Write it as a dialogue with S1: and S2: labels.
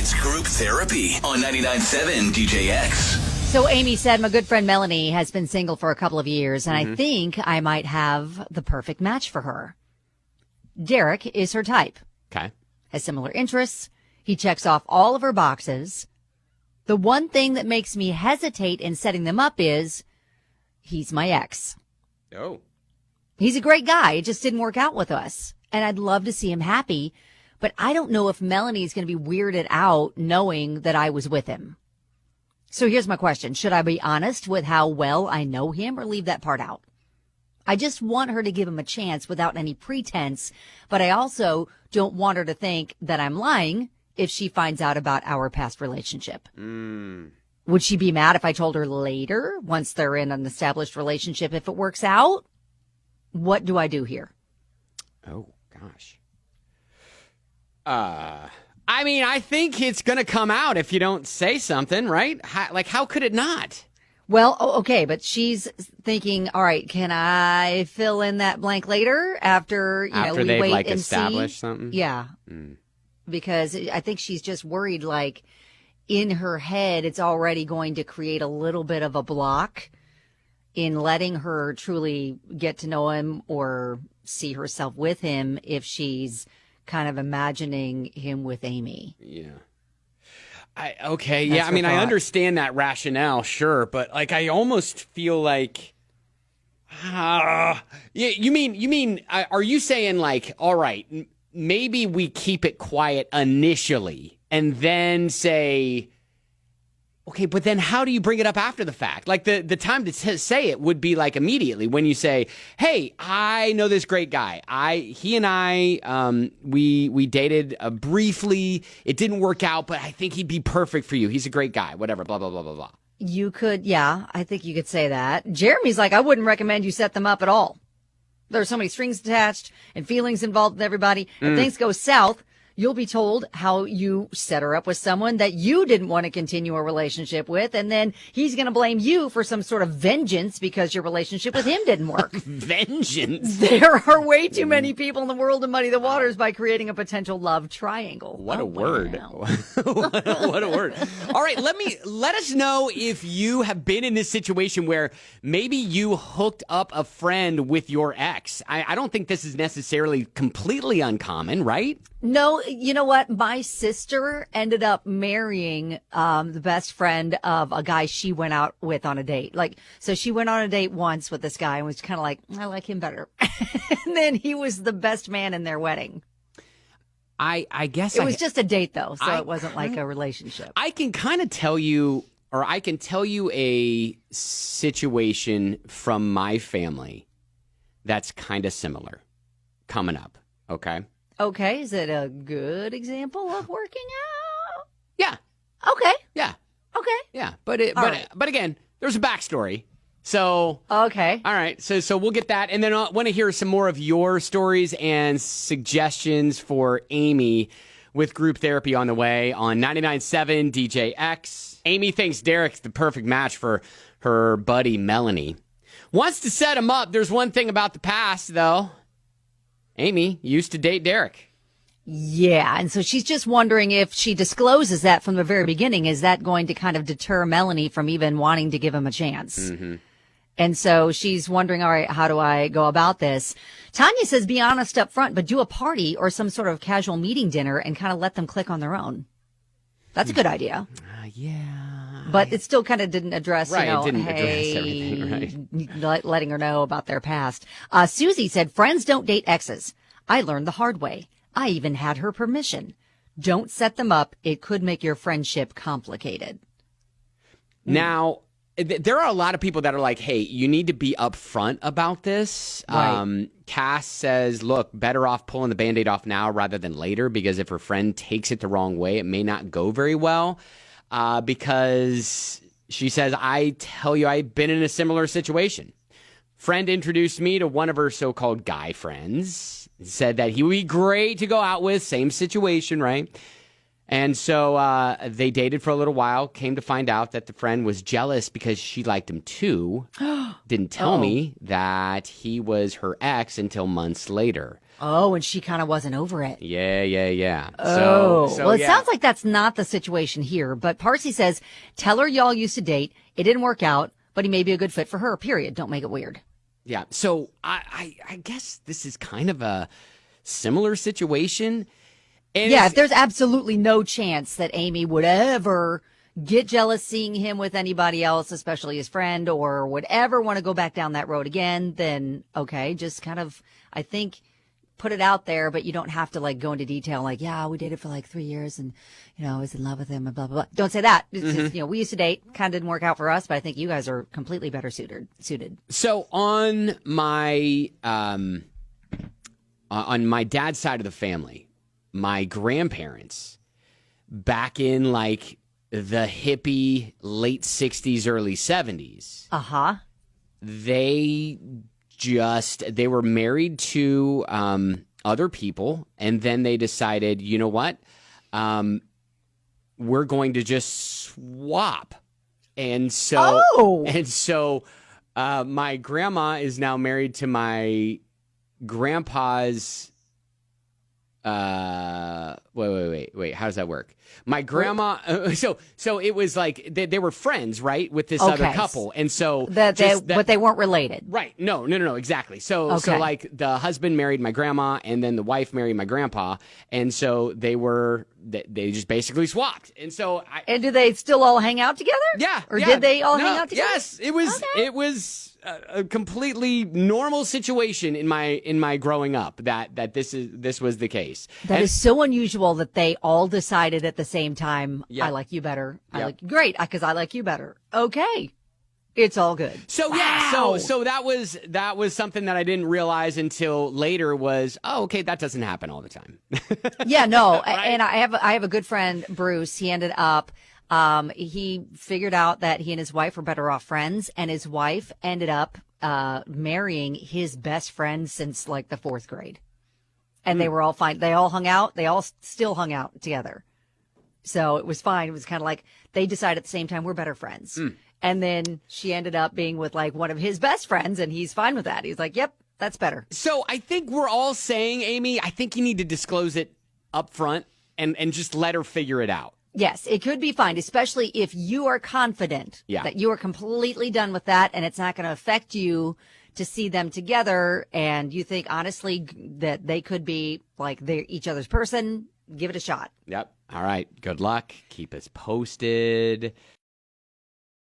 S1: It's Group Therapy on 99.7 DJX.
S2: So Amy said, my good friend Melanie has been single for a couple of years, and I think I might have the perfect match for her. Derrick is her type.
S3: Okay.
S2: Has similar interests. He checks off all of her boxes. The one thing that makes me hesitate in setting them up is he's my ex.
S3: Oh.
S2: He's a great guy. It just didn't work out with us. And I'd love to see him happy, but I don't know if Melanie's going to be weirded out knowing that I was with him. So here's my question. Should I be honest with how well I know him or leave that part out? I just want her to give him a chance without any pretense, but I also don't want her to think that I'm lying if she finds out about our past relationship. Would she be mad if I told her later, once they're in an established relationship, if it works out? What do I do here?
S3: Oh, gosh. I mean, I think it's going to come out if you don't say something, right? How could it not?
S2: Well, okay, but she's thinking, all right, can I fill in that blank later after, we
S3: they've
S2: wait and
S3: established
S2: see?
S3: something?
S2: Yeah. Because I think she's just worried, like, in her head, it's already going to create a little bit of a block in letting her truly get to know him or see herself with him if she's kind of imagining him with Amy.
S3: Yeah. I understand that rationale, sure, but I almost feel like, you mean, are you saying all right, maybe we keep it quiet initially and then say, okay, but then how do you bring it up after the fact? The time to say it would be immediately when you say, hey, I know this great guy. He and I, we dated briefly. It didn't work out, but I think he'd be perfect for you. He's a great guy, whatever, blah, blah, blah, blah, blah.
S2: You could, yeah, I think you could say that. Jeremy's like, I wouldn't recommend you set them up at all. There's so many strings attached and feelings involved with everybody. If things go south, you'll be told how you set her up with someone that you didn't want to continue a relationship with, and then he's going to blame you for some sort of vengeance because your relationship with him didn't work.
S3: Vengeance?
S2: There are way too many people in the world to muddy the waters by creating a potential love triangle.
S3: What a word. What a word. All right, let us know if you have been in this situation where maybe you hooked up a friend with your ex. I don't think this is necessarily completely uncommon, right?
S2: No, you know what? My sister ended up marrying the best friend of a guy she went out with on a date. So she went on a date once with this guy and was kind of like, I like him better. And then he was the best man in their wedding.
S3: I guess
S2: it was just a date, though, so it wasn't like a relationship.
S3: I can kind of tell you, or I can tell you a situation from my family that's kind of similar coming up, okay?
S2: Okay, is it a good example of working out?
S3: Yeah.
S2: Okay.
S3: Yeah.
S2: Okay.
S3: Yeah, but again, there's a backstory. So
S2: okay.
S3: All right. So we'll get that, and then I want to hear some more of your stories and suggestions for Amy with group therapy on the way on 99.7 DJX. Amy thinks Derrick's the perfect match for her buddy Melanie. Wants to set him up. There's one thing about the past, though. Amy used to date Derrick.
S2: Yeah, and so she's just wondering if she discloses that from the very beginning, is that going to kind of deter Melanie from even wanting to give him a chance? Mm-hmm. And so she's wondering, all right, how do I go about this? Tanya says, be honest up front, but do a party or some sort of casual meeting dinner and kind of let them click on their own. That's a good idea.
S3: Yeah.
S2: But it still kind of didn't address,
S3: right, it didn't address everything, right.
S2: Letting her know about their past. Susie said, friends don't date exes. I learned the hard way. I even had her permission. Don't set them up. It could make your friendship complicated.
S3: Now, there are a lot of people that are like, hey, you need to be upfront about this. Right. Cass says, look, better off pulling the Band-Aid off now rather than later, because if her friend takes it the wrong way, it may not go very well. Because she says, I tell you, I've been in a similar situation. Friend introduced me to one of her so-called guy friends. Said that he would be great to go out with. Same situation, right? And so they dated for a little while. Came to find out that the friend was jealous because she liked him too. Didn't tell me that he was her ex until months later.
S2: Oh, and she kind of wasn't over it.
S3: Yeah.
S2: Oh, well, it
S3: yeah.
S2: sounds like that's not the situation here. But Parsi says, tell her y'all used to date. It didn't work out, but he may be a good fit for her, period. Don't make it weird.
S3: Yeah. So I guess this is kind of a similar situation. And
S2: Yeah, if there's absolutely no chance that Amy would ever get jealous seeing him with anybody else, especially his friend, or would ever want to go back down that road again, then okay, just kind of, I think, put it out there, but you don't have to like go into detail like, yeah, we dated for like 3 years and, I was in love with him and blah, blah, blah. Don't say that. It's just, we used to date, kind of didn't work out for us, but I think you guys are completely better suited.
S3: So on my dad's side of the family, my grandparents, back in like the hippie late 60s, early 70s.
S2: Uh-huh.
S3: They were married to other people, and then they decided, you know what? We're going to just swap. And so my grandma is now married to my grandpa's wait, how does that work? My grandma, so it was like they were friends, right, with this other couple, and so
S2: but they weren't related,
S3: right? No, exactly. So like the husband married my grandma, and then the wife married my grandpa, and so they just basically swapped, and so
S2: and do they still all hang out together?
S3: Yeah,
S2: or did they all hang out together?
S3: Yes, it was a completely normal situation in my growing up that this was the case.
S2: That is so unusual that they all decided at the same time,
S3: Yep.
S2: I like you better.
S3: Yep.
S2: Great, because I like you better. Okay. It's all good.
S3: So
S2: Wow.
S3: so that was something that I didn't realize until later was, oh, okay, that doesn't happen all the time.
S2: Yeah, no.
S3: Right?
S2: And I have a good friend, Bruce. He ended up he figured out that he and his wife were better off friends, and his wife ended up marrying his best friend since like the 4th grade. And they were all fine. They all hung out. They all still hung out together. So it was fine. It was kind of like they decided at the same time we're better friends. And then she ended up being with like one of his best friends, and he's fine with that. He's like, yep, that's better.
S3: So I think we're all saying, Amy, I think you need to disclose it up front and just let her figure it out.
S2: Yes, it could be fine, especially if you are confident that you are completely done with that and it's not going to affect you to see them together, and you think honestly that they could be like they're each other's person. Give it a shot.
S3: Yep. All right. Good luck. Keep us posted.